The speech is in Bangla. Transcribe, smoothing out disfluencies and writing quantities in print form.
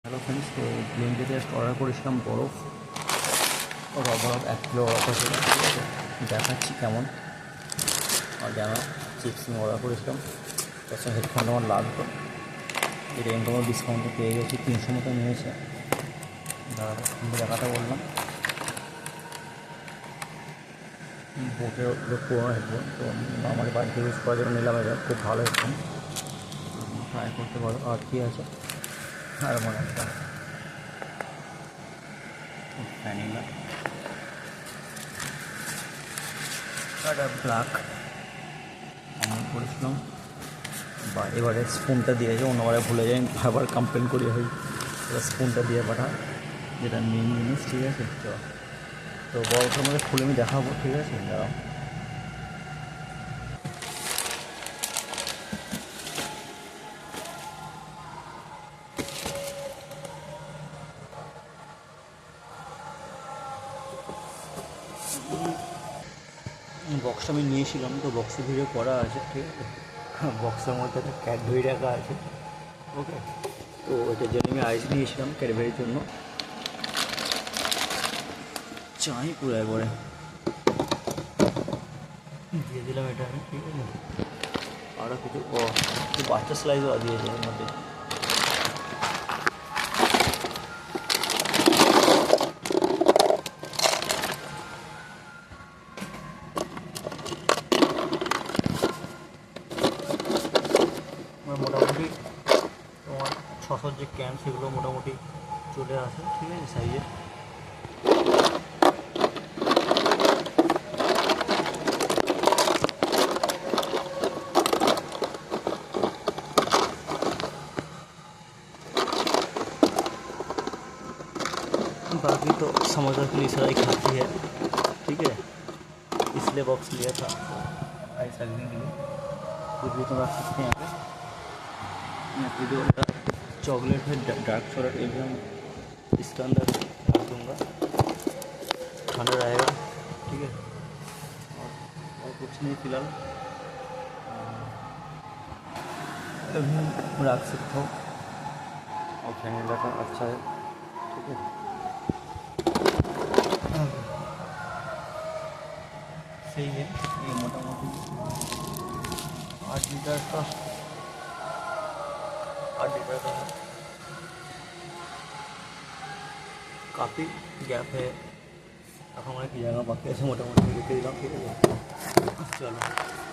হ্যালো ফ্রেন্ডস, তো ব্লিঙ্কিটে জাস্ট অর্ডার করেছিলাম বরফ 1 কিলো বরফ আছে, ঠিক আছে। দেখাচ্ছি কেমন। আর যেন চিপস অর্ডার করেছিলাম, তার সঙ্গে হেডফোনটা আমার লাগতো। এটা কিন্তু আমার ডিসকাউন্টে পেয়ে গেছি, 300 মতো নিয়েছে। দেখাতে বললাম বোটের পুরোনো হেডফোন, তো আমার বাড়িতে ইউজ করার জন্য নিলাম। এটা খুব ভালো হেডফোন, ট্রাই করতে পারো। আর কী আছে, আর মনে একটা ভ্যানিলা এটা ব্ল্যাক অন করেছিলাম। বা এবারে স্পুনটা দিয়েছে, অন্যবারে ভুলে যাই, আবার কমপ্লেন করি হই। এবার স্পুনটা দিয়ে পাঠায়, যেটা মেন জিনিস, ঠিক আছে। তো বরফের মধ্যে খুলে আমি দেখাবো, ঠিক আছে। দাঁড়াও, বক্সটা আমি নিয়েছিলাম, তো বক্সে ভিডিও করা আছে, ঠিক আছে। বক্সের মধ্যে একটা ক্যাডবেরি রাখা আছে, ওকে। তো এটার জন্য আমি আইস নিয়েছিলাম, ক্যাডবেরির জন্য। চাই পুরো একবারে দিয়ে দিলাম এটা আমি, ঠিক আছে। আরও কিছু বাচ্চা স্লাইসও দিয়েছে এর মধ্যে। মোটামুটি তোমার 600 যে ক্যান, সেগুলো মোটামুটি চলে আসে, ঠিক আছে, সাইজে। बाकी तो समोसा के लिए सारा ही खाती है, ठीक है। इसलिए बॉक्स लिया था आइस रखने के लिए। कुछ भी तो रख सकते हैं यहाँ पे। जो चॉकलेट है, डार्क चॉकलेट, ये भी हम इसके अंदर डाल दूँगा, ठंडा रहेगा, ठीक है। और कुछ नहीं फिलहाल, अभी हम रख सकते हो। और वैनिला का अच्छा है, ठीक है। सही है ये, मोटामोटी 8 लीटर का है। काफ़ी गैप है, अब हमारे की जगह बाकी ऐसे मोटामोटी रुके दिलाम, ठीक है। चलो।